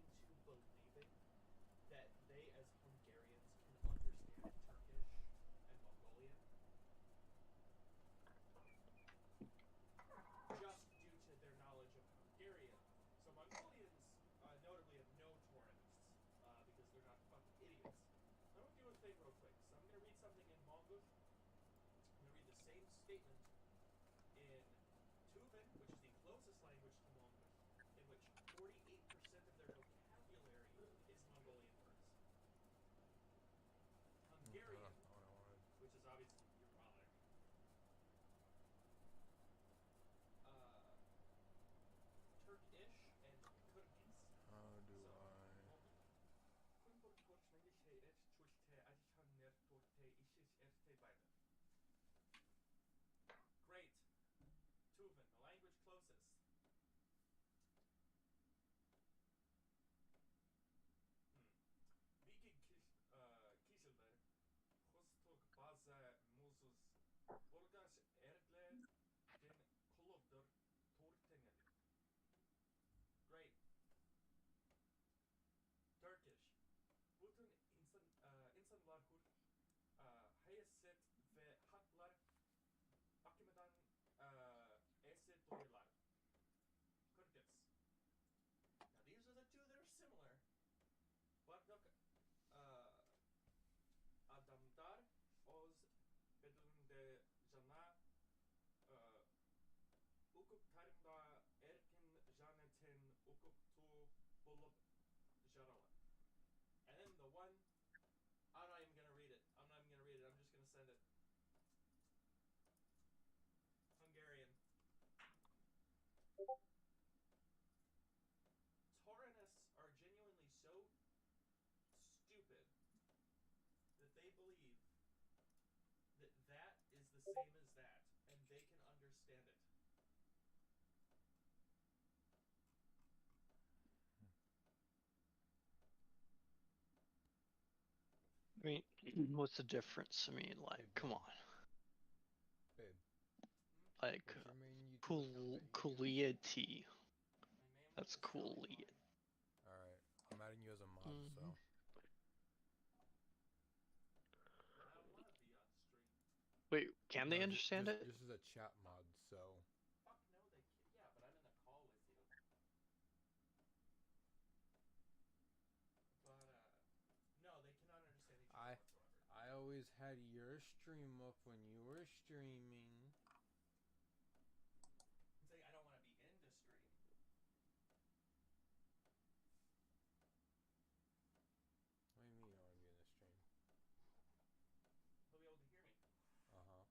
into believing that they, as Hungarians, can understand Turkish and Mongolian just due to their knowledge of Hungarian. So Mongolians notably have no Tauranists because they're not fucking idiots. I'm going to do a thing real quick. So I'm going to read something in Mongol. I'm going to read the same statement in Tuvan, which is the closest language to Mongol, in which 48% of their vocabulary is Mongolian words. Hungarian, which is obviously Uralic, Turkish, and Kyrgyz. How do So, I? Great. Tuvan, the language closest. Viki Kiselder, Hostok Baza Musus, Borgas Erdle, Den Kolodor Tortengeli. Great. Turkish. Bütün insanlar hayaset ve haklar bakımından eşit duyarlar. Kyrgyz. Now these are the two that are similar. Bardak adamlar oz bedelinde cana hukuklarında erken janetin hukuktu bulup jaralar. And then the one, I'm not even gonna read it. I'm not even gonna read it. I'm just gonna send it. Hungarian. Tauranists are genuinely so stupid that they believe that that is the same as that, and they can understand it. I mean, what's the difference? I mean, like, Hey, come on. Babe. Like, What's your main YouTube account? coolity. That's cool. Alright, I'm adding you as a mod, so. But I don't want to be on stream. Wait, can they understand it? This is a chat mod, so. Fuck no, they can't. Yeah, but I'm in a call with you. But, no, they cannot understand each other whatsoever. I always had your stream up when you were streaming. Say I don't want to be in the stream. What do you mean you don't want to be in the stream? He'll be able to hear me. Uh-huh.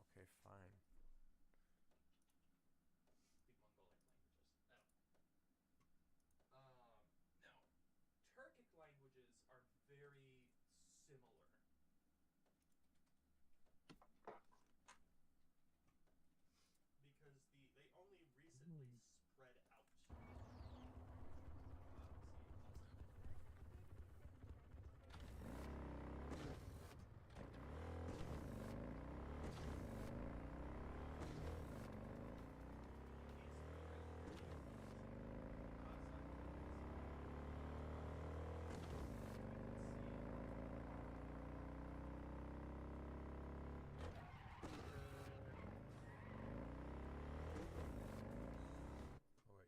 Okay, fine. Speak Mongolic languages. No. Turkic languages are very similar. Because they only recently spread out.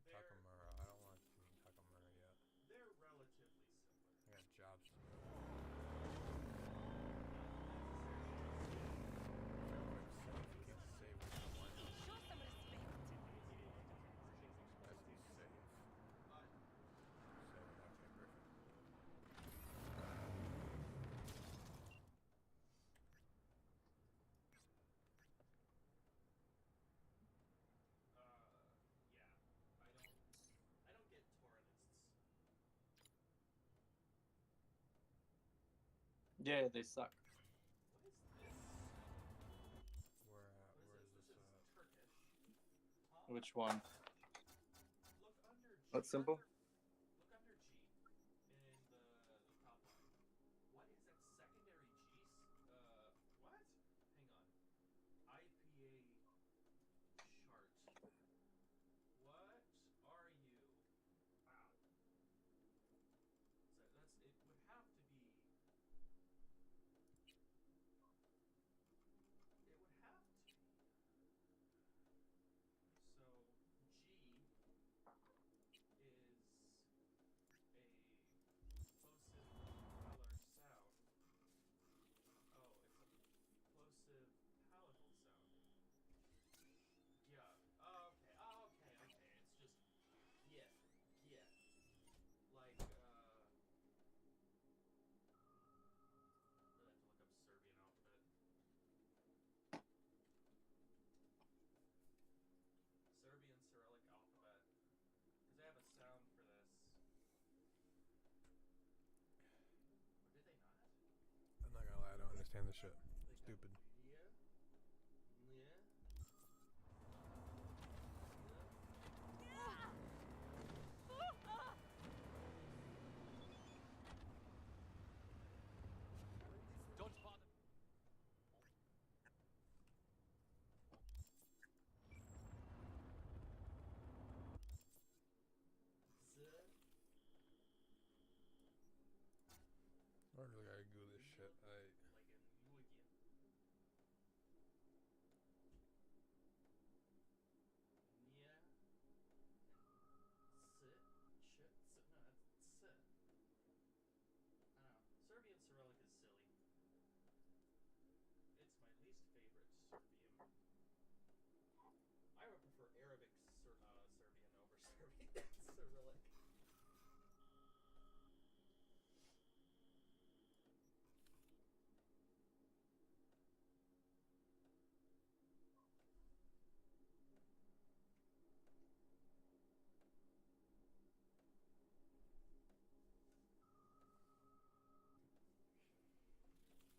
Takamura. I don't want to meet Takamura yet. They're relatively similar. I got jobs to do. Save Show some respect. That's be safe. So, okay, perfect. Yeah. I don't get Tauranists. Yeah, they suck. What is this? Where is this? This is Turkish. Which one? Look under G. What's simple? Look under G in the top line. What is that secondary G? What? Hang on. IPA chart. this shit. Stupid. Don't bother. I really gotta go this shit. Serbian Cyrillic is silly. It's my least favorite Serbian. I would prefer Arabic Serbian over Serbian Cyrillic.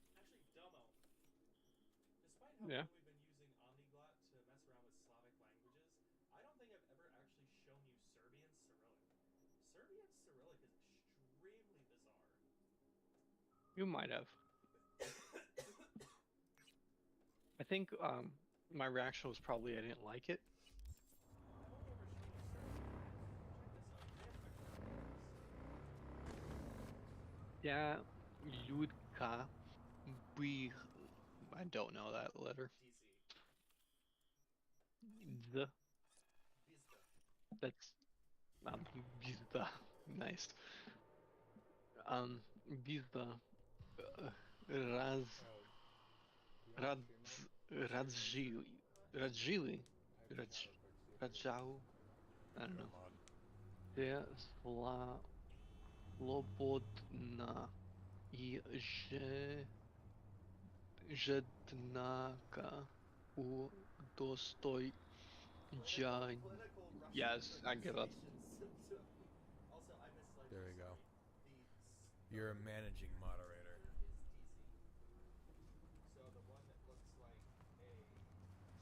Actually, Dumbo. Despite how Yeah. long we've been using Omniglot to mess around with Slavic languages, I don't think I've ever actually shown you Serbian Cyrillic. Serbian Cyrillic is extremely bizarre. You might have. I think my reaction was probably I didn't like it. I've only ever shown you Serbian. Check this out. They have extra characters. Yeah, Ljudka Bih. I don't know that letter. DC. The Bizda. that's Bizda. Nice. Bizda. Raz Rad Radzili Radzili Radz Radzau. I don't know. Te slobodna I jednaka u dostoj. Giant. Clinical Russian Yes, I give up. pronunciation symptom. Also, I misled There you. we go. Sorry. You're a managing moderator. Is DC. So the one that looks like a HJ is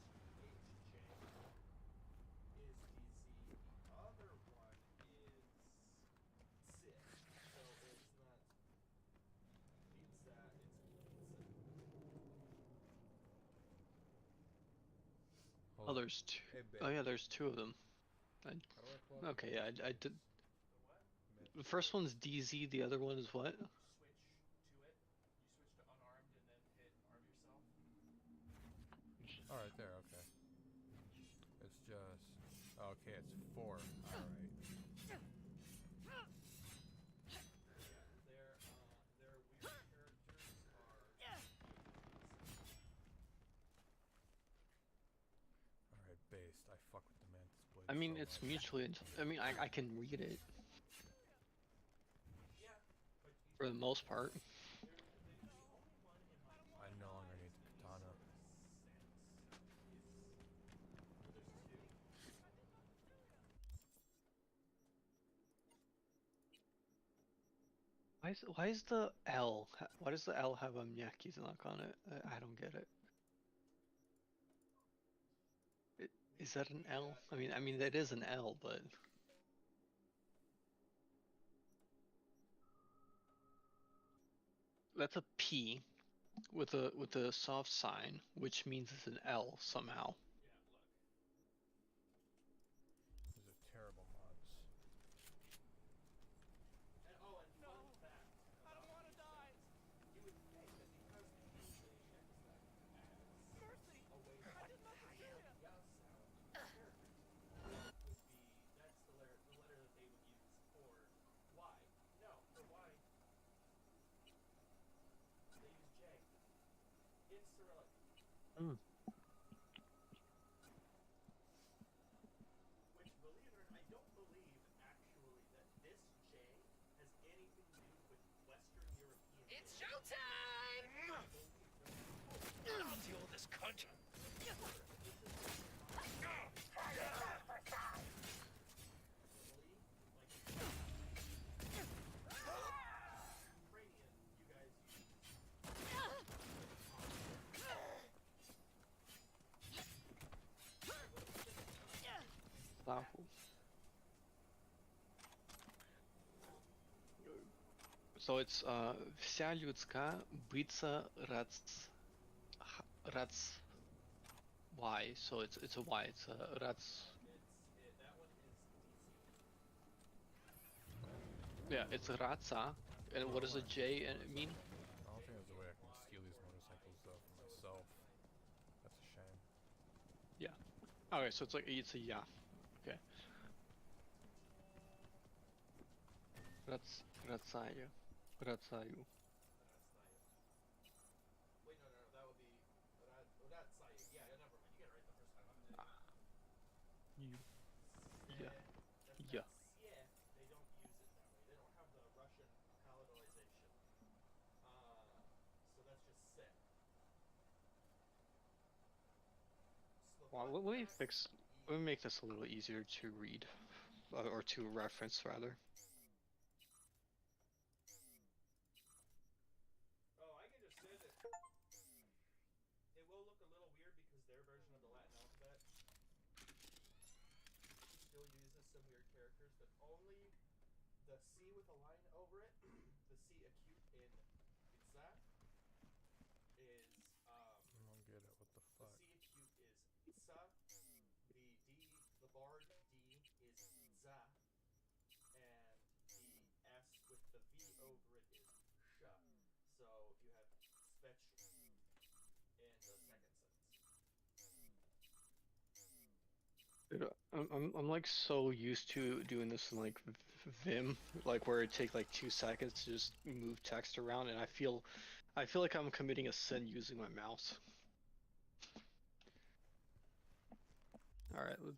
DC. The other one is Sid. So it's not pizza, it's pizza. Hold Oh, on. there's two. Hey, babe. Oh yeah, there's two of them. How do I pull up Okay, yeah, I did. The what? The first one's DZ. The other one is what? Switch to it. You switch to unarmed and then hit arm yourself. Oh, right there. Okay. It's just. Okay, it's 4. All right. Yeah, their weird characters are. All right, based. I fuck with the mantis blade. I mean, so it's much. mutually. I mean, I can read it Yeah, but for the most part. the only one in my I no longer need the katana. Why is the L? Why does the L have a Myaki's knock on it? I don't get it. Is that an L? I mean that is an L, but that's a P with a soft sign, which means it's an L somehow. Yeah, look. These are terrible mods. And fun fact. I don't want to die. You would think that because they use a X Mercy. a way to I did nothing to you. sound characters would be that's the letter that they would use for Y. No, for Y. They use J. In Cyrillic. Mm. Which, believe it or not, I don't believe actually that this J has anything to do with Western European. It's language. showtime! I believe that I'll deal with this cunt. Ukrainian, you guys use So it's вся людська биться рац Y. So it's a Y. It's a rac. That one is DC. Yeah, it's a raca. And what does a J mean? I don't think there's a way I can steal these motorcycles though for myself. That's a shame. Yeah. Okay, so it's like it's a yeah. Okay. Racaju. Racayu. Wait, no, that would be that's Saya. Yeah, never mind. You get it right the first time. I'm an idiot. You. Yeah. Yeah. That's Yeah. yeah. They don't use it that way. They don't have the Russian palatalization. So that's just set. Well, let me fix. Let me make this a little easier to read, or to reference rather. Oh, I can just say that it will look a little weird because their version of the Latin alphabet still uses some weird characters, but only the C with a line over it, the C acute in Itza is I don't get it. What the the fuck? C acute is Itza, the barred D is Za, and the S with the V over it is Sha. So you have Svech in the second sentence. Dude, I'm like so used to doing this in like Vim, like where it take like 2 seconds to just move text around, and I feel like I'm committing a sin using my mouse. All right, let's.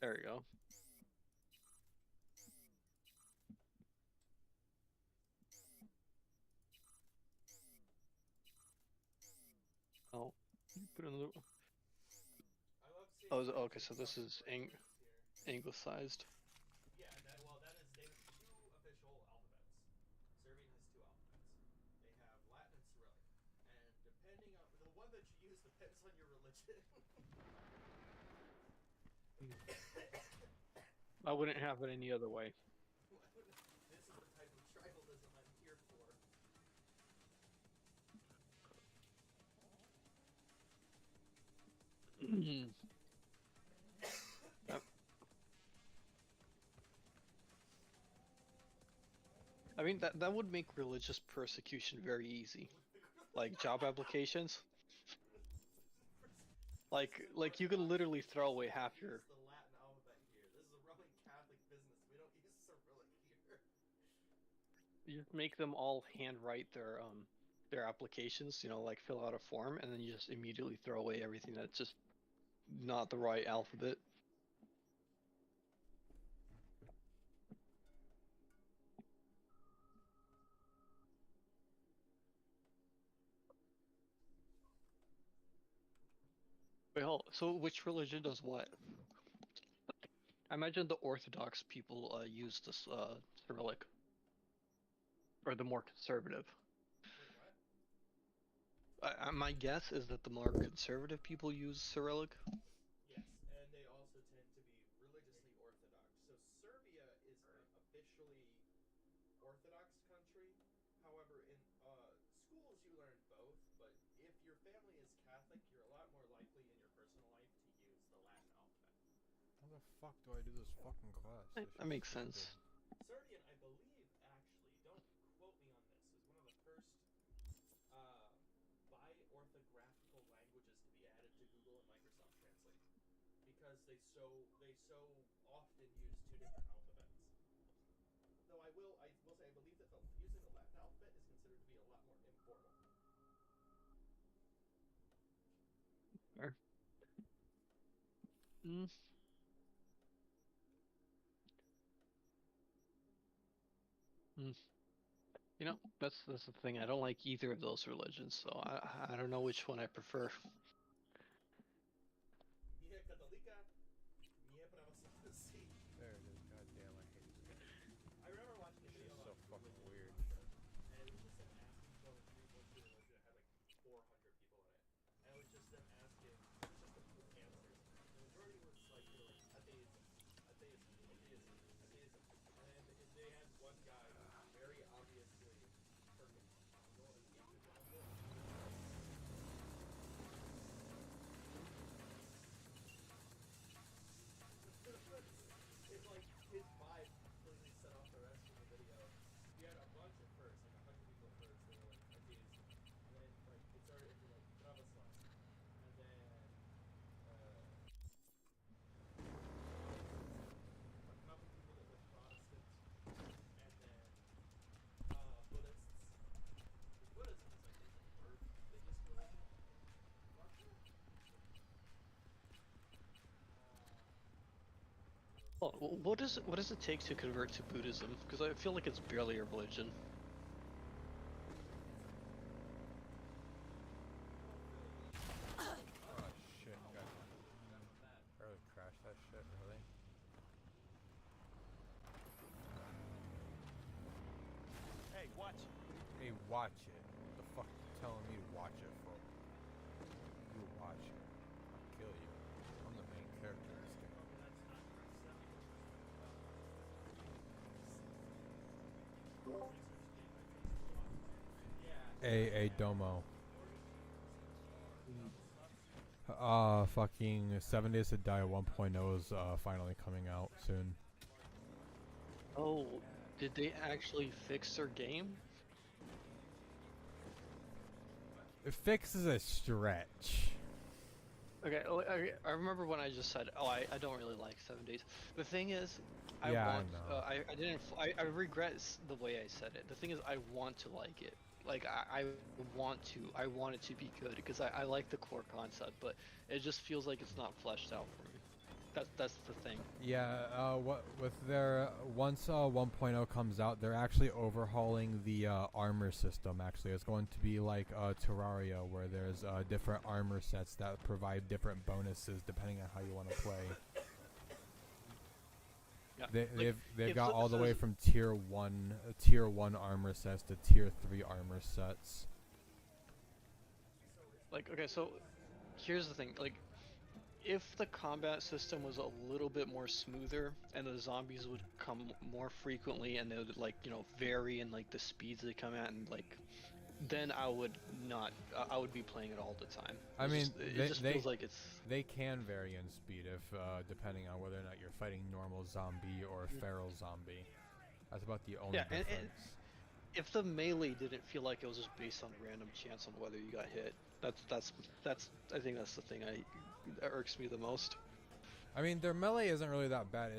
There we go. Oh, you put another. I love seeing Oh, like okay. two So this fucking is frameworks here. anglicized. Yeah, that is they have two official alphabets. Serbian has two alphabets. They have Latin and Cyrillic. And depending on the one that you use depends on your religion. I wouldn't have it any other way. This is the type of tribalism I'm here for. I mean that would make religious persecution very easy, like job applications. Like you can literally throw away half your. Use the Latin alphabet here. This is a Roman Catholic business. We don't use Cyrillic here. You just make them all handwrite their applications. You know, like fill out a form, and then you just immediately throw away everything that's just not the right alphabet. Wait, hold. So which religion does what? I imagine the Orthodox people use this Cyrillic, or the more conservative. Wait, what? My guess is that the more conservative people use Cyrillic. Yes, and they also tend to be religiously orthodox. So Serbia is an officially Orthodox country. However, in schools you learn both, but if your family is Catholic, you're a lot more likely in your personal life to use the Latin alphabet. How the fuck do I do this fucking class? This That makes shit's sense. stupid. Serbian, I believe, actually, don't quote me on this, is one of the first uh, bi-orthographical languages to be added to Google and Microsoft Translate because they so often use two different alphabets. Though I will say I believe that using the Latin alphabet is considered to be a lot more informal. Fair. Mm. Mm. You know, that's the thing. I don't like either of those religions, so I don't know which one I prefer. Mie katolika, mie pravoslavci. There it is. God damn, I hate this game. I remember watching a This video shit's on so fucking religion in weird. Russia, and it Oh, what does it take to convert to Buddhism? Because I feel like it's barely a religion. Oh shit, you guys really crashed that shit, really? Hey, watch. Hey, watch it. What the fuck you telling me to watch it for? You watch it. I'll kill you. I'm the main character in this game. Hey, Domo. Fucking 7 Days to Die 1.0 is finally coming out soon. Oh, did they actually fix their game? It fixes a stretch. Okay, I remember when I just said, oh, I don't really like 7 Days. The thing is, I Yeah, I want, know. I didn't, I regret the way I said it. The thing is, I want to like it. Like, I want it to be good, because I like the core concept, but it just feels like it's not fleshed out for me. That's the thing. Yeah, what with their once 1.0 comes out, they're actually overhauling the armor system. Actually, it's going to be like Terraria, where there's different armor sets that provide different bonuses depending on how you want to play. Yeah, They've got all the way from tier 1 armor sets to tier 3 armor sets. Like, okay, so here's the thing. Like, if the combat system was a little bit more smoother and the zombies would come more frequently and they would, like, you know, vary in like the speeds they come at, and like, then I would not, I would be playing it all the time. I mean, It just feels like it's. they can vary in speed if depending on whether or not you're fighting normal zombie or feral zombie. That's about the only difference. And if the melee didn't feel like it was just based on random chance on whether you got hit, that's I think that's the thing that irks me the most. I mean, their melee isn't really that bad.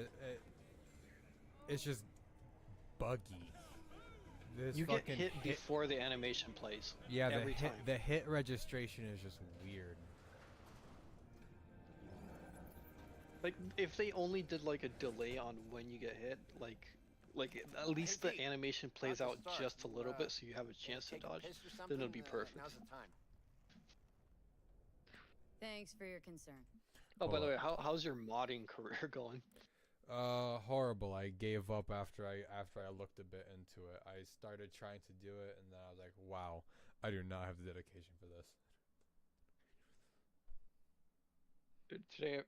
It's just buggy. This You get fucking hit before the animation plays. Yeah, every time. the hit registration is just weird. Like, if they only did like a delay on when you get hit, like at least the animation plays out just a little bit, so you have a chance to dodge, then it'll be perfect. Now's the time. Thanks for your concern. Oh, by the way, how's your modding career going? Horrible. I gave up after I looked a bit into it. I started trying to do it, and then I was like, wow, I do not have the dedication for this. Today,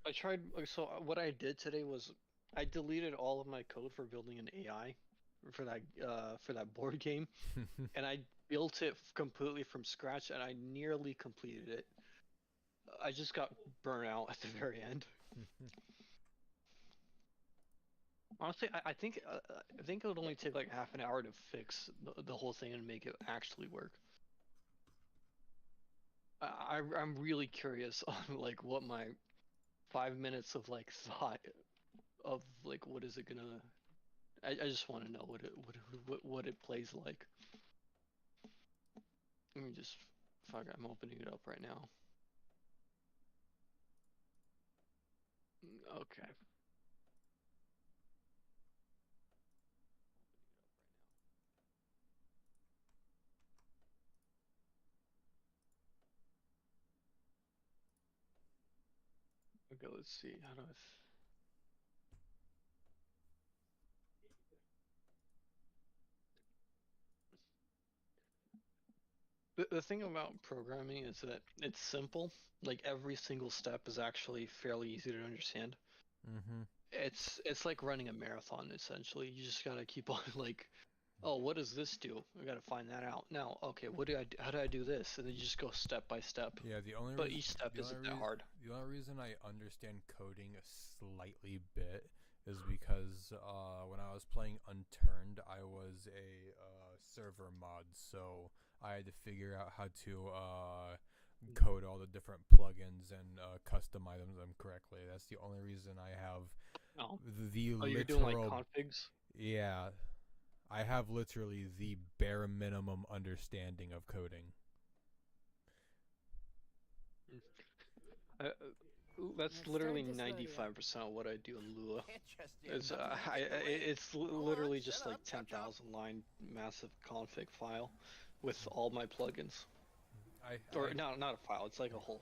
I tried. So what I did today was I deleted all of my code for building an AI for that board game, and I built it completely from scratch, and I nearly completed it. I just got burnt out at the very end. Honestly, I think it would only take like half an hour to fix the whole thing and make it actually work. I'm really curious on like what my 5 minutes of like thought of like what is it gonna. I just want to know what it plays like. Let me just fuck. I'm opening it up right now. Okay. Okay, let's see. How do I? The thing about programming is that it's simple. Like every single step is actually fairly easy to understand. Mm-hmm. It's like running a marathon essentially. You just gotta keep on like, oh, what does this do? I gotta find that out. Now, okay, how do I do this? And then you just go step by step. Yeah, But each step isn't that hard. The only reason I understand coding a slightly bit is because when I was playing Unturned, I was a server mod, so I had to figure out how to code all the different plugins and customize them correctly. That's the only reason I have the literal. You're doing like configs? Yeah, I have literally the bare minimum understanding of coding. That's Let's literally start this rodeo. 95% of what I do in Lua. Can't just It's nothing gets in the way. it's Go on, literally shut just like up, shut up. 10,000 line massive config file with all my plugins. Or not a file. It's like a whole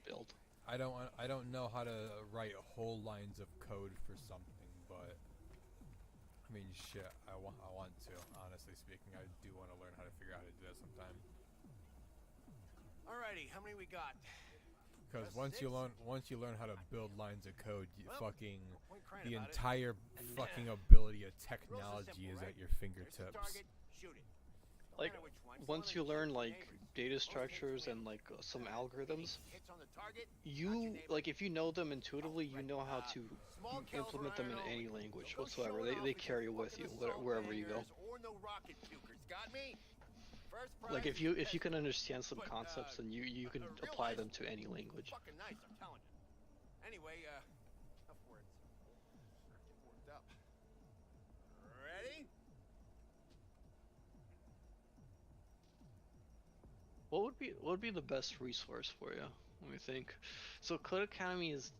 build. I don't know how to write whole lines of code for something, but I mean, shit, I want to. Honestly speaking, I do want to learn how to figure out how to do that sometime. Alrighty, how many we got? Because Just once you six? learn how to build lines of code, you Well, fucking no point crying the about it. entire fucking ability of Rules are technology simple, is right? at your Here's the fingertips. target, shoot it. No Like matter which one, as long once as you it learn shoots like neighbors. data Most hits structures win. and like some Any algorithms, hits on the target, not you your neighbor. like if you know them intuitively, you know how to Small implement caliber them in iron any only. language Don't go whatsoever. showing They off at carry your with fucking you assault wherever you go. bangers Or no rocket pukers, got me? First Like prize if is you pet- can understand some But, concepts, then you can realize- apply them to any language. Fucking nice, I'm telling you. Anyway, enough words. Get worked up. Ready? What would be the best resource for you? Let me think. So Code Academy is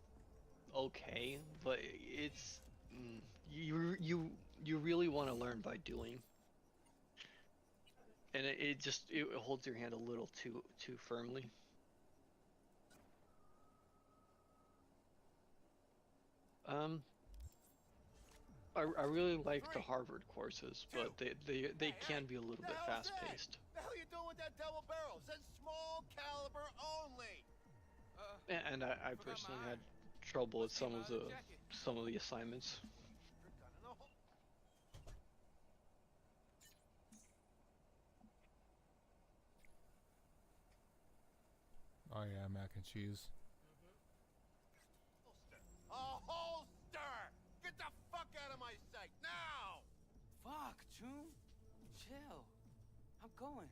okay, but it's you really want to learn by doing, and it just it holds your hand a little too firmly. I really like the Three, Harvard courses, but they can be a little The bit hell's fast that? paced. The hell you doing with that double barrel? Says small caliber only. And I Forgot personally my had eye. trouble with Must be out of the jacket. some of the assignments. Your gun in the hole. Oh yeah, mac and cheese. Holster. A holster! Get the fuck out of my sight now! Fuck, June. Chill. I'm going.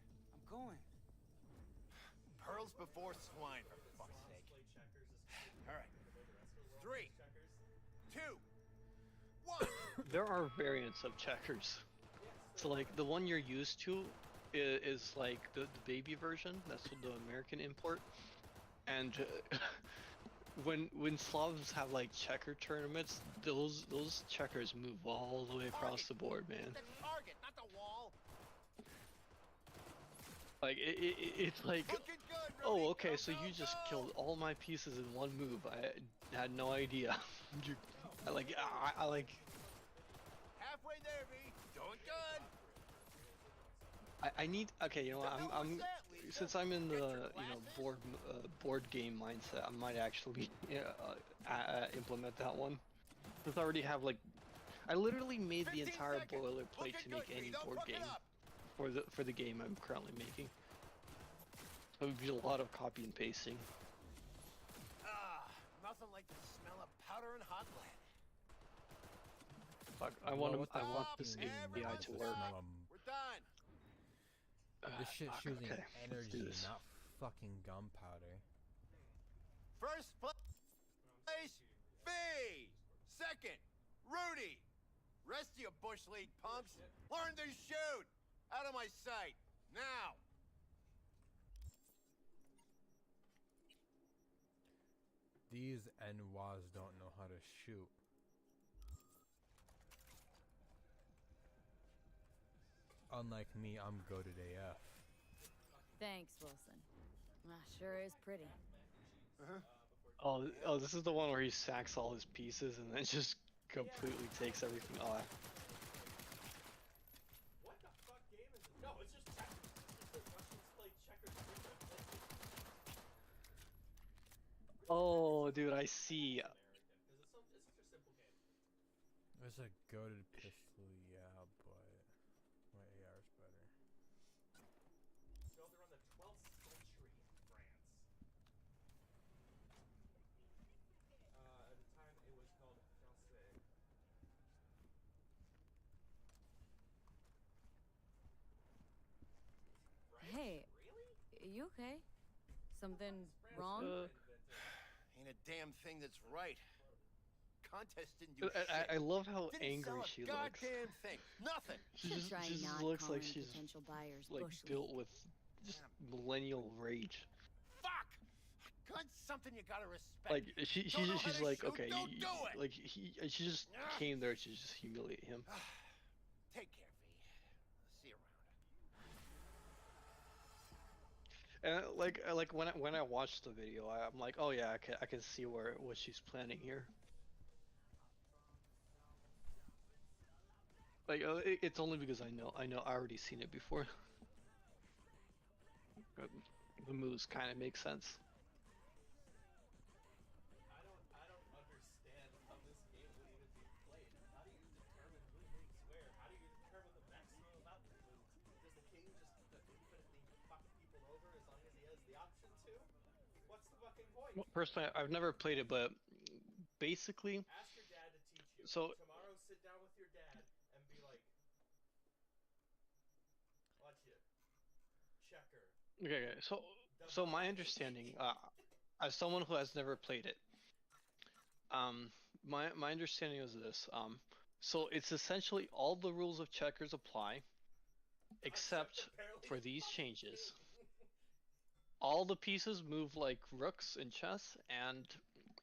Pearls before swine, for fuck's sake. Play checkers is All right. the way the rest of the world 3, plays checkers. 2, 1. There are variants of checkers. So like the one you're used to is like the baby version. That's the American import. And when Slavs have like checker tournaments, those checkers move all the way across the board, man. The target, not the wall. Like it's like, Looking good, oh Rudy. okay, Go, so go, you just go. killed all my pieces in one move. I had no idea. I like Halfway there, V. Doing good. I need okay. You know what, The hell I'm was that, Lisa? since I'm in Get the your board game mindset, I might actually implement that one. Since I already have like, I literally made the 15 entire seconds. boilerplate to Looking make good, any V. Don't board fuck it game up. for the game I'm currently making. So it would be a lot of copy and pasting. Nothing like the smell of powder and hot lead. Fuck, I Well, want what the this fucking API everyone to stop. work. Smell 'em. We're done. This shit's Fuck, using okay, let's do energy, this. not fucking gunpowder. First place, V. Second, Rudy. Rest of you Bush League punks, learn to shoot. Out of my sight. Now. These NWAs don't know how to shoot. Unlike me, I'm goated AF. Thanks, Wilson. Sure is pretty. Oh, this is the one where he sacks all his pieces and then just completely takes everything off. What the fuck game is it? No, it's just checkers. It's just the Russians play checkers. Oh, dude, I see. Because it's such a simple game. There's a goated pistol, yeah, but my AR is better. Built around the 12th century in France. At the time, it was called Francais. Hey, Really? you okay? Something France wrong? was invented. Ain't a damn thing that's right. Contest didn't do I shit. love how Didn't angry sell a she looks. goddamn thing. Nothing. Should try She just not looks like calling she's potential buyers like bush built league. with just millennial rage. Fuck! Gun That's something you gotta respect. Like Don't know how she's to like, shoot, okay, don't do it. like she just came there to just humiliate him. Take care, V. See you around. And like when I watched the video, I'm like, oh yeah, I can see what she's planning here. Like it's only because I already seen it before. But the moves kind of make sense. I don't understand how this game would even be played. How do you determine who moves where? How do you determine the maximum amount of moves? Does the king just infinitely fuck people over as long as he has the option to? What's the fucking point? Well, personally, I've never played it, but basically, Ask your dad to teach you. so Tomorrow, sit down with your dad and be like, watch it. Checker. okay, so my understanding, as someone who has never played it, my understanding is this, so it's essentially all the rules of checkers apply, except for these changes. All the pieces move like rooks in chess, and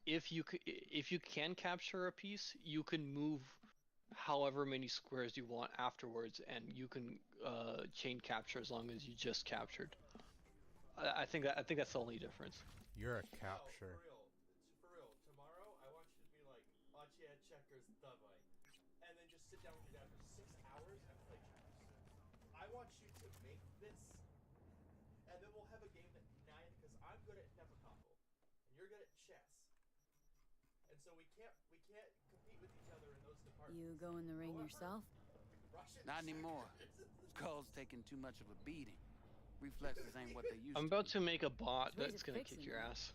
if you can capture a piece, you can move however many squares you want afterwards, and you can chain capture as long as you just captured. I think that's the only difference. You're a No, capture. for real. Tomorrow, I want you to be like, watch yeah, checkers, давай. And then just sit down with your dad for 6 hours and play checkers. I want you to make this, and then we'll have a game that because I'm good at Nepakopple, and you're good at chess. And so we can't compete with each other in those departments. You go in the ring However, yourself? Russian Not anymore. checkers- Skull's taking too much of a beating. Reflexes ain't what they used I'm to about be. to make a bot Ways that's of gonna fixing kick your that. ass.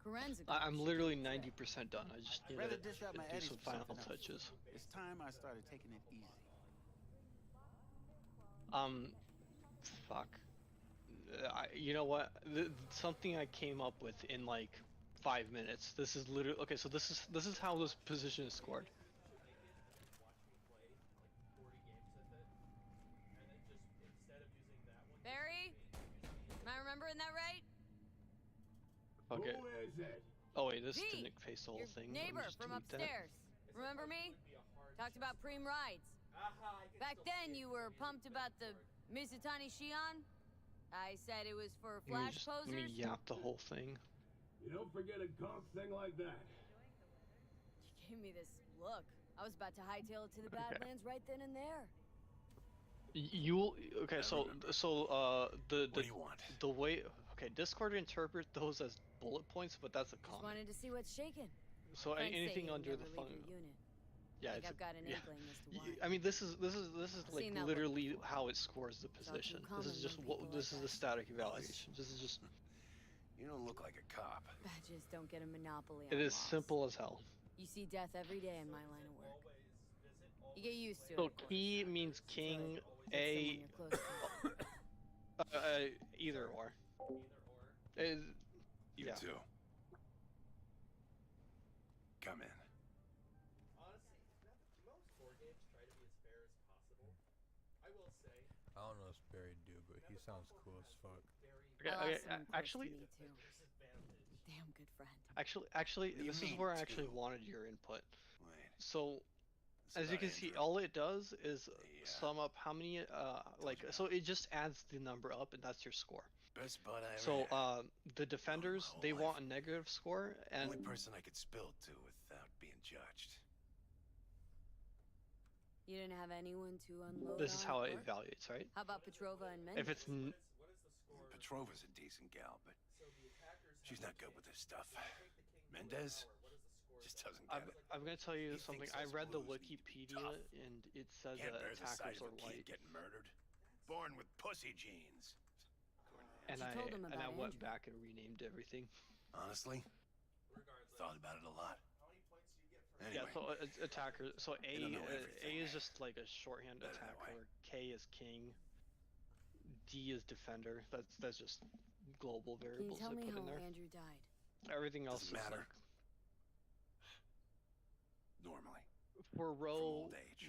Karen's a I'm good literally trick. 90% done. I just need Rather to dish out my do eddies some for final something else. touches. It's time I started taking it easy. Fuck. You know what? Something I came up with in like 5 minutes. This is literally okay. So this is how this position is scored. should make it and then watch me play like 40 games with it, and then just instead of using that one, Barry? Am I remembering that right? Okay. Who is it? Oh wait, this V, didn't face the whole Your thing. Let me neighbor just from delete that. upstairs. Remember me? Talked about preem rides. Back then, you were pumped about the Mizutani Shion. I said it was for flash Let me posers. yap the whole thing. You don't forget a comp thing like that. You gave me this look. I was about to hightail it to the Badlands right then and there. Okay, so the What do you want? the way Discord interpret those as bullet points, but that's a Just comment. wanted to see what's shaking. So Friends say anything you'll under never the leave fun. your unit. Yeah, Like it's I've got an yeah. inkling as to why. I mean, this is like seen that look literally before. how it scores the It's all too position. This common is just when what people this like is the us. static evaluation. This is just You don't look like a cop. Badges don't get a monopoly on it is loss. simple as hell. You see death every day in my line of work. You get used to it. So of course. key means king, Hit A, someone you're close to. either or. You Yeah. too. Come in. Honestly, most board games try to be as fair as possible. I will say, I don't know if Barry do, but he sounds cool as fuck. Okay, I lost okay, someone close actually, to me too. disadvantage. Damn good friend. actually, What do you this is mean, where I actually too? wanted your input. Wait. So, It's as you about can see, Andrew. all it does is Yeah. sum up how many so it just adds the number up, and that's your score. Best bud I ever So had. the defenders, whole they life. want a negative score, and Only person I could spill to without being judged. You didn't have anyone to unload this is on how at it work? evaluates, right? How about Petrova and Mendes? If it's What is the score? Petrova's a decent gal, but So the attackers she's have not good with this stuff. to take the king to Mendez power. What is the score just then? doesn't get it. I'm gonna tell you He something. thinks I us read the blues need to be Wikipedia, tough. and it says Can't that bear the sight attackers of are a kid light. getting murdered. Born with pussy genes. And She told him I about went Andrew. back and renamed everything. Honestly, Regardless, thought about it a lot. how many points do you get for Anyway, Yeah, so attacker. So They don't know A everything. is just like a shorthand Better that way. attacker. K is king. D is defender. That's just global Can you variables tell I me put how in there. Andrew died? Everything else Doesn't is matter. like normally. for row old age.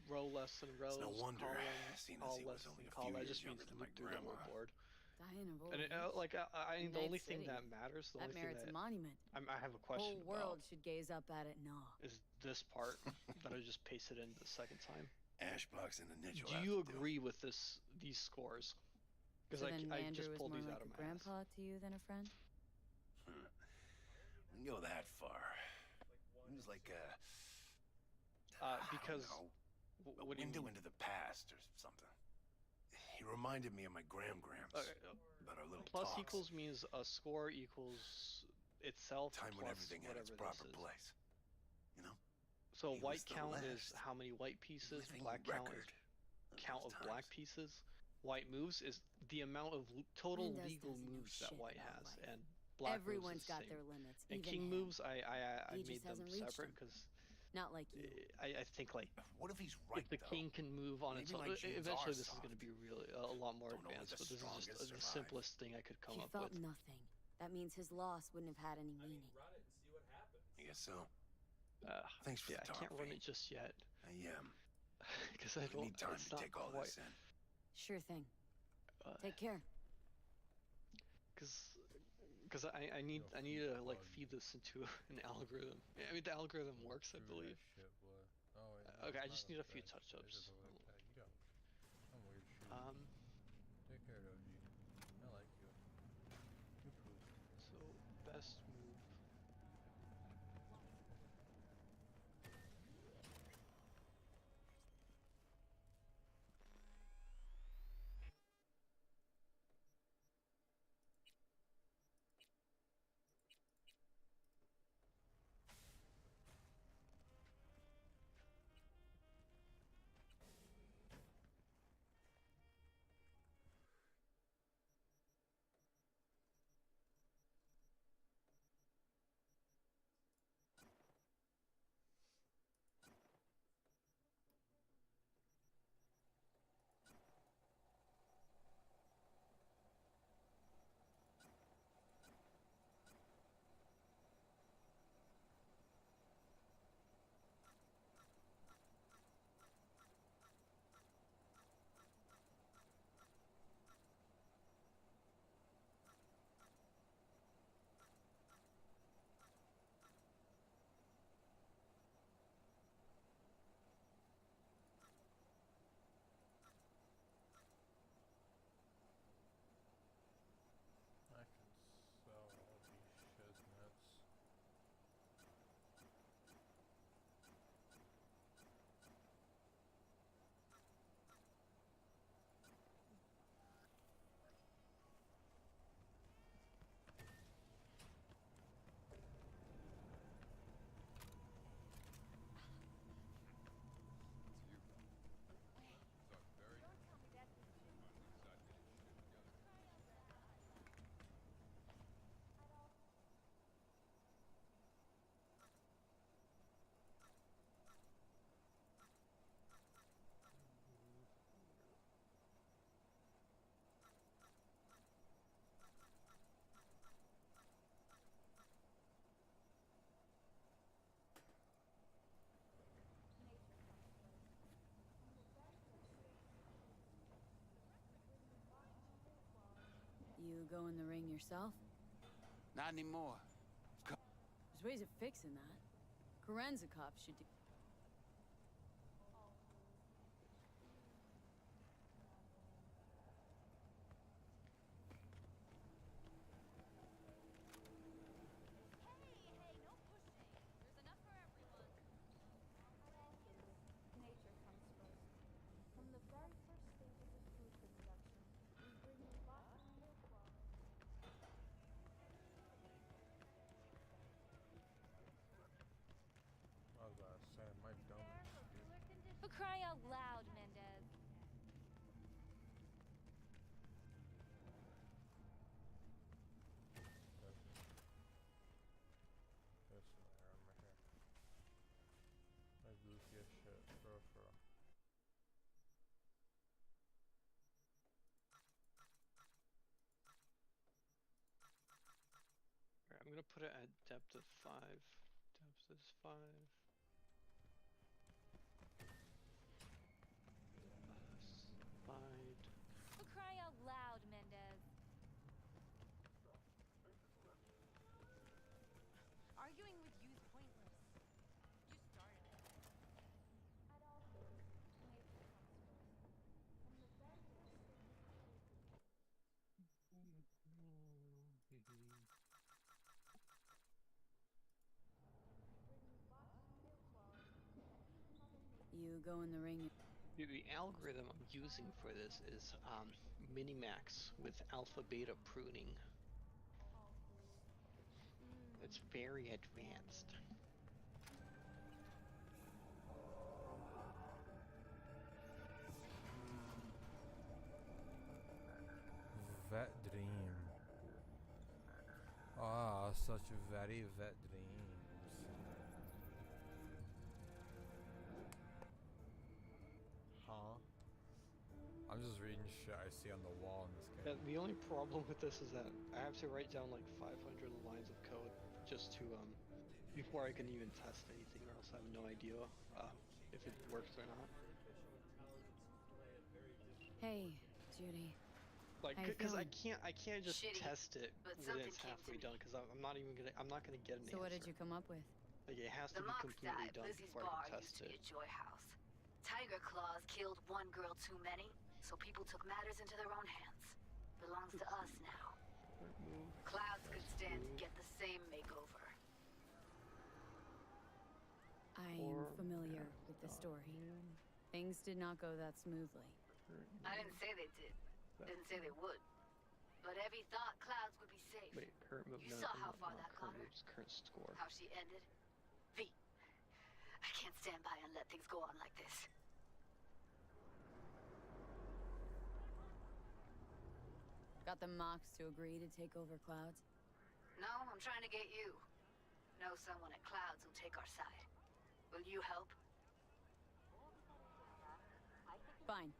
row less than rows. It's no wonder, column, seeing as all he less was only than a few column. That years just means younger than my loop through the whole grandma. board. Dying of old And age. the only Night thing City. that matters, the That only thing merits a that monument. I have a question Whole world about should gaze up at it in awe. is this part that I just pasted in the second time. Ashbox and the niche will Do have you to agree with these scores? Because So then I Andrew just was pulled more these like out of a my ass. grandpa to you than a friend? Wouldn't go that far. He was like a Because I don't know, a what do you window mean? into the past or something. He reminded me of my grams Okay, about our little plus talks. equals means a score equals itself Time when plus everything had its whatever proper this is. place. You know? So He white was the count is last how many white pieces, living black count is record count of those black times. pieces, white moves is the amount of total Windows legal doesn't know moves that shit white about has, life. and black Everyone's moves is got the their same. limits. And even king him. moves, I He made just them hasn't reached separate them. because Not like you. I think like What if he's right, if the though? king can move on its Maybe own, my genes eventually are this is going to soft. be really a lot more Don't only advanced. the But this is just strongest the survive. simplest thing I could come He up felt with. nothing. That means his loss wouldn't have had any I mean, meaning. run it and see what happens. I guess so. Thanks for Yeah, the I talk, can't run V. it just yet because I I don't need time it's to not take all quite, this in. Sure thing. Take care. because I need to like feed this into an algorithm. I mean the algorithm works, I believe. Shit, boy. Oh, wait, no, Okay, I it's just not need a few bad. touch-ups. It doesn't look bad. You got some weird shoes. Um, Take care, OG. I like you. You cool. so best move. I can sell all these shiznits. You go in the ring yourself? Not anymore. There's ways of fixing that. Karen's a cop should do. Nature comes first. From the very first stages of food production, we bring you life in the world. I was about to say, my dumbass, dude. For crying out loud, Mendez. This in there on my hair. My goofy as shit, for real. Alright, I'm gonna put it at depth of 5. Depth is 5. Slide. For crying out loud, Mendez. go in the ring. The algorithm I'm using for this is Minimax with alpha beta pruning. It's very advanced. Vet dream. Ah, such very vet dreams. Huh? I'm just reading shit I see on the wall in this game. The only problem with this is that I have to write down like 500 lines of code just to before I can even test anything, or else I have no idea if it works or not. Hey, Judy. Like, How you because I feeling? can't just Shitty, test it but when something it's came to halfway me. done, because I'm not gonna get an So answer. what did you come up with? Like, it has The to be mock completely died. done Lizzie's before bar I can used test to it. be a joy house. Tiger claws killed one girl too many, so people took matters into their own hands. Belongs to us now. Clouds could stand to get the same makeover. I am familiar with the story. Things did not go that smoothly. I didn't say they did. Didn't say they would. But Evie thought Clouds would be safe. Wait, current move. You No, saw no, how far no, that current got her? move's current score. How she ended. V. I can't stand by and let things go on like this. Got the Mox to agree to take over Clouds? No, I'm trying to get you. Know someone at Clouds who'll take our side. Will you help? Fine.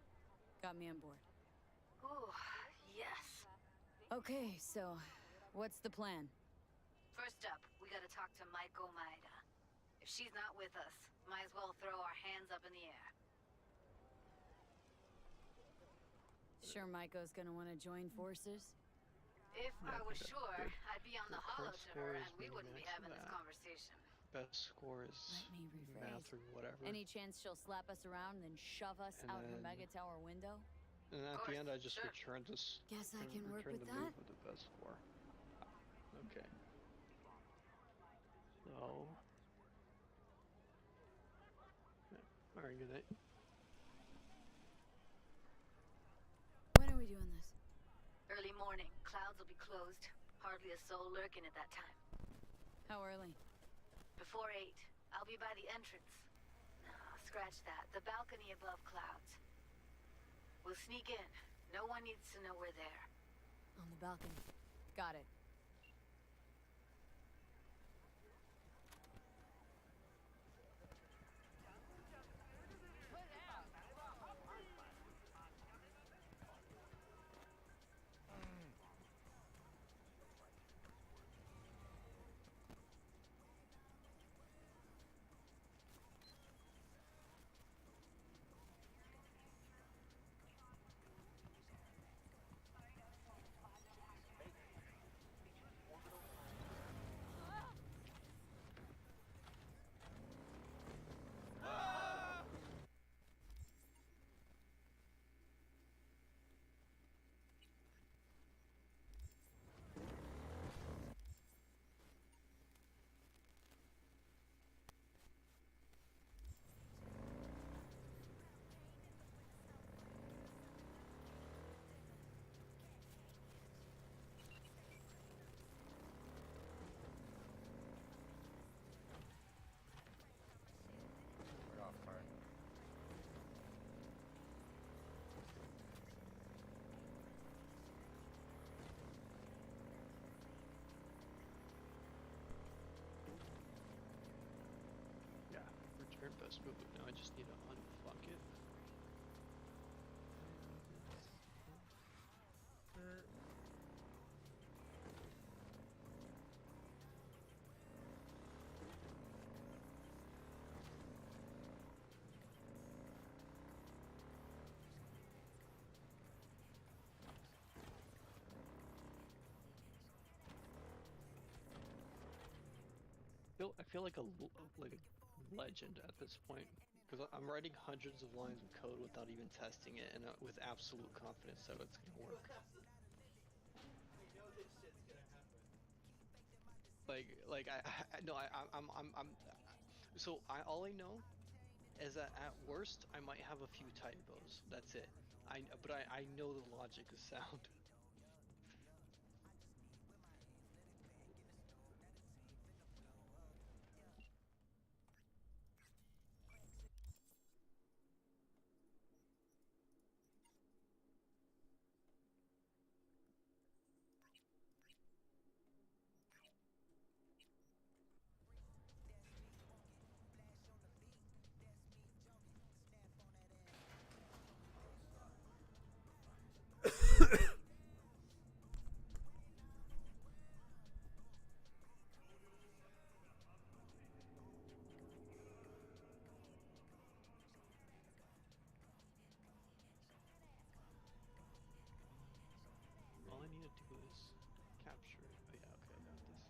Got me on board. Ooh, yes. Okay, so what's the plan? First up, we gotta talk to Maiko Maeda. If she's not with us, might as well throw our hands up in the air. Sure Maiko's gonna want to join forces? If I was the- sure, I'd be on the hollow current to score her is and we wouldn't be Minimax having this that. conversation. Best score is Let me math rephrase. or whatever. Any chance she'll slap us around and then shove us And out her then- mega tower window? And at course, the end, I just sure. returned this. Guess I can work return with the that. move with the best score. Okay. So. Yeah. Alright, good night. When are we doing this? Early morning, Clouds will be closed. Hardly a soul lurking at that time. How early? Before 8, I'll be by the entrance. No, scratch that. The balcony above Clouds. We'll sneak in. No one needs to know we're there. On the balcony. Got it. I got fire. Yeah, return best move, but now I just need to unfuck it. I feel like a legend at this point, because I'm writing hundreds of lines of code without even testing it, and with absolute confidence that it's gonna work. We know this shit's gonna happen. Like I no, I'm so all I know is that at worst I might have a few typos. That's it. But I know the logic is sound. All I need to do is capture it. Oh yeah, okay, I got this.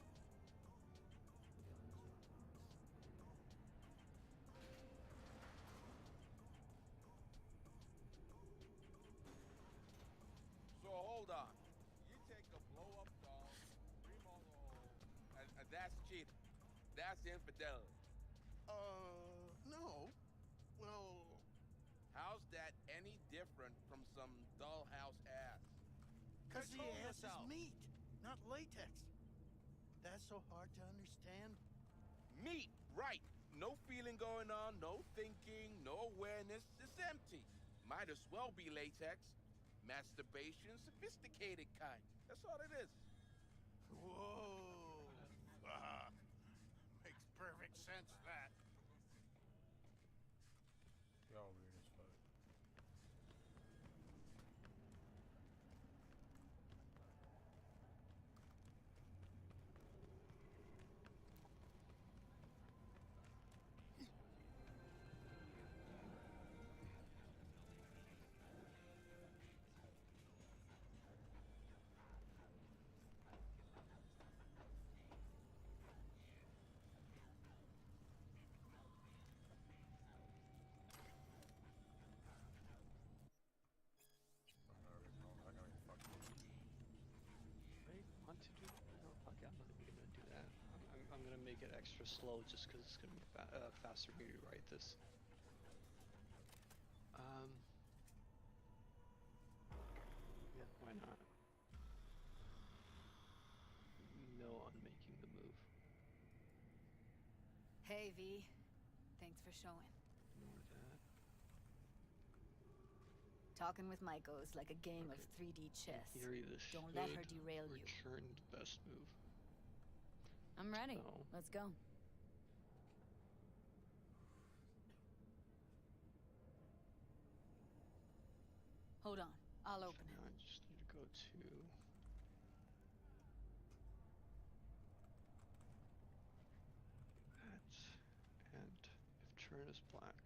So hold on. You take a blow-up doll, remodel, and that's cheating. That's infidelity. No. Well, how's that any different from some dollhouse ass? Cause the Control ass yourself. is meat, not latex. That's so hard to understand. Meat, right. No feeling going on, no thinking, no awareness. It's empty. Might as well be latex. Masturbation, sophisticated kind. That's all it is. Whoa. Makes perfect sense, that. Y'all weird as fuck. I want to do. No, fuck it, I'm not even gonna do that. I'm gonna make it extra slow just because it's gonna be faster for me to write this. Yeah, why not? No on making the move. Hey, V. Thanks for showing. Ignore that. Talking with Maiko is like a game of 3D chess. In theory, this Don't let her should derail you. return the best move. I'm ready. So, Let's go. Hold on. I'll open it. now I just need to go to. That. And if turn is black.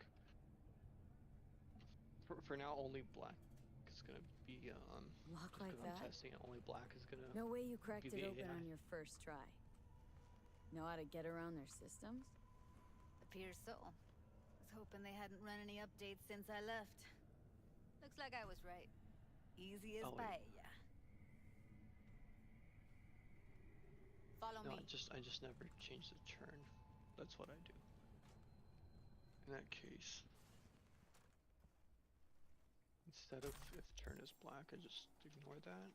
For now, only black is gonna be Lock just like 'cause I'm that? testing it, only black is gonna. No way you cracked be it the open AI. on your first try. Know how to get around their systems? Appears so. Was hoping they hadn't run any updates since I left. Looks like I was right. Easy as Oh, wait. paella. Follow No, me. I just never change the turn. That's what I do. In that case, instead of if turn is black, I just ignore that.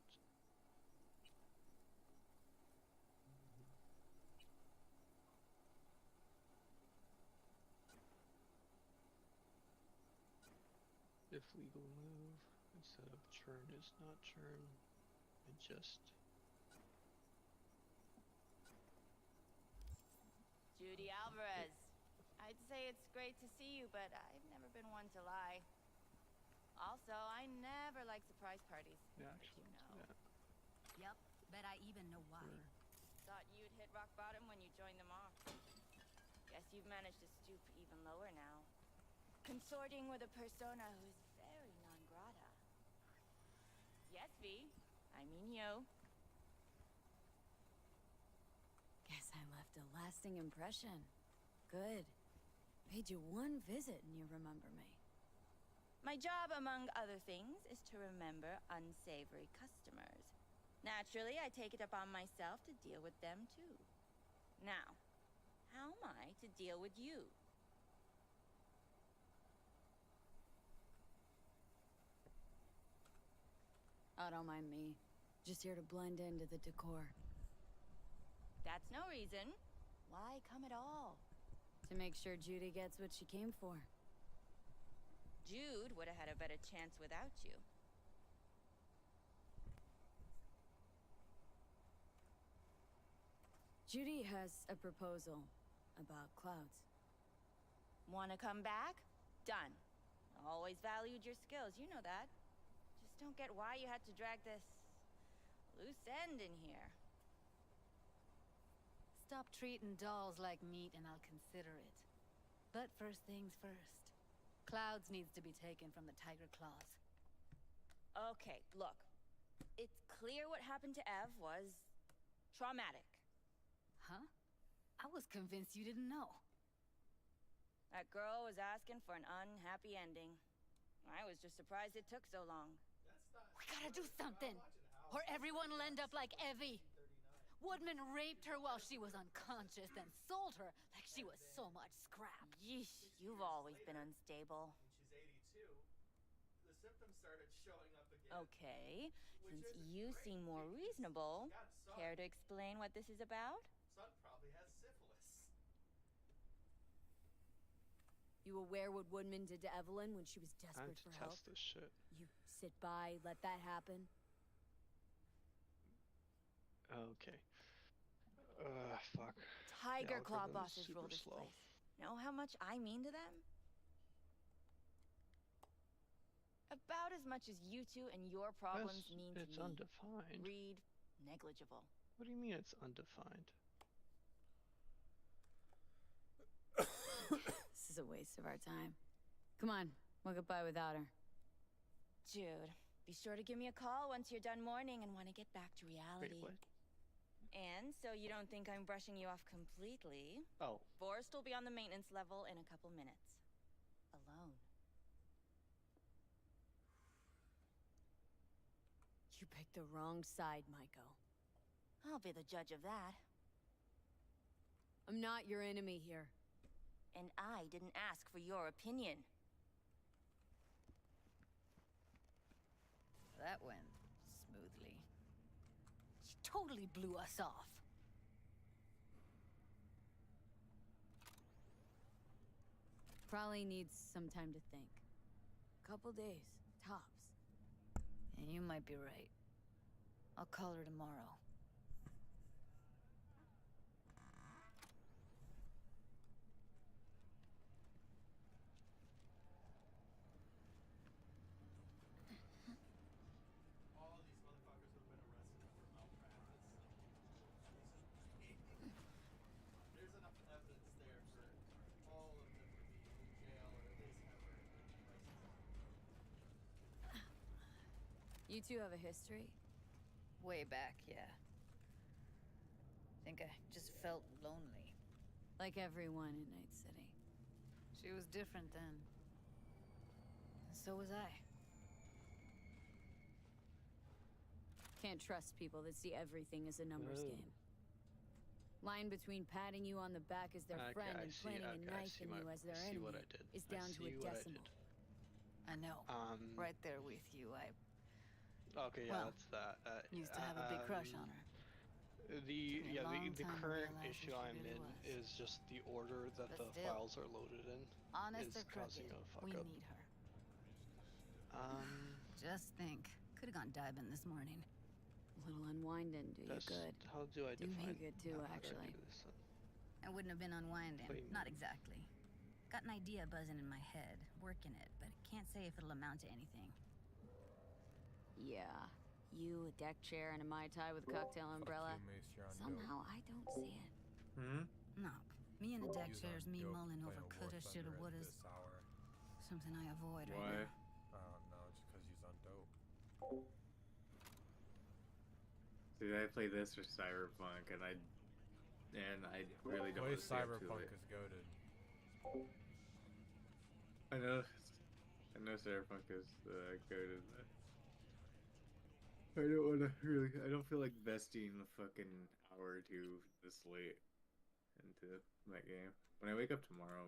If legal move, instead of turn is not turn, I just. Judy Alvarez. I'd say it's great to see you, but I've never been one to lie. Also, I never like surprise parties. Yeah, but actually, you let's do know. that. Yep. Bet I even know why. Thought you'd hit rock bottom when you joined them off. Guess you've managed to stoop even lower now. Consorting with a persona who's very non grata. Yes, V. I mean you. Guess I left a lasting impression. Good. Paid you one visit and you remember me. My job, among other things, is to remember unsavory customers. Naturally, I take it upon myself to deal with them too. Now, how am I to deal with you? Oh, don't mind me. Just here to blend into the decor. That's no reason. Why come at all? To make sure Judy gets what she came for. Jude would have had a better chance without you. Judy has a proposal about clouds. Want to come back? Done. Always valued your skills, you know that. Just don't get why you had to drag this loose end in here. Stop treating dolls like meat and I'll consider it. But first things first. Clouds needs to be taken from the tiger claws. Okay, look. It's clear what happened to Ev was traumatic. Huh? I was convinced you didn't know. That girl was asking for an unhappy ending. I was just surprised it took so long. We gotta do something, or everyone will end up like Evie. Woodman raped her while she was unconscious, then sold her like she was so much scrap. Yeesh, you've always been unstable. When she's 82, the symptoms started showing up again. Okay, since you seem more reasonable, care to explain what this is about? Son probably has syphilis. You aware what Woodman did to Evelyn when she was Time desperate to for help? test this shit. You sit by, let that happen? Okay. Fuck. Tiger The Claw algorithm is bosses super rule this slow. place. Know how much I mean to them? About as much as you two and your problems mean to It's me. undefined. Read negligible. What do you mean it's undefined? This is a waste of our time. Come on, we'll get by without her. Jude, be sure to give me a call once you're done mourning and want to get back to reality. Wait, what? And so you don't think I'm brushing you off completely, Oh. Forrest will be on the maintenance level in a couple minutes. Alone. You picked the wrong side, Maiko. I'll be the judge of that. I'm not your enemy here. And I didn't ask for your opinion. That went smoothly. She totally blew us off. Probably needs some time to think. Couple days, tops. And you might be right. I'll call her tomorrow. All these motherfuckers have been arrested for malpractice. There's enough evidence there for all of them to be in jail or at least have their licenses. You two have a history? Way back, yeah. Think I just felt lonely. Like everyone in Night City. She was different then. So was I. Can't trust people that see everything as a numbers Oh. game. Line between patting you on the back as their Okay, friend I and see, planting okay, a I knife see in my- you as their I see enemy what I did. is I down to see a what I decimal. did. I know. Right there with you. I Okay, yeah, Well, that's that. used to have a big crush on her. The Took me a long the time to current realize issue who she I'm really in was. is just the order that But the still, files are loaded in honest is or causing crooked, a fuck we up. need her. Um, Just think. Could have gone diving this morning. A little unwinding do you that's good. how do I Do me define? good too, how do I actually. do this then? I wouldn't have been unwinding. What do you Not mean? exactly. Got an idea buzzing in my head, working it, but can't say if it'll amount to anything. Yeah. You, a deck chair, and a Mai Tai with a cocktail umbrella. You, Mace, you're on Somehow I don't see it. Hmm? No. Me and the deck Use chairs, on me dope, mulling playing over a coulda, War shoulda, Thunder at wouldas. this hour. Something I avoid right Why? now. I don't know, just because he's on dope. Did I play this or Cyberpunk? And I really don't Play want to stay up too Cyberpunk late. is goaded. I know Cyberpunk is goated. I don't want to really. I don't feel like investing a fucking hour or two this late into that game. When I wake up tomorrow,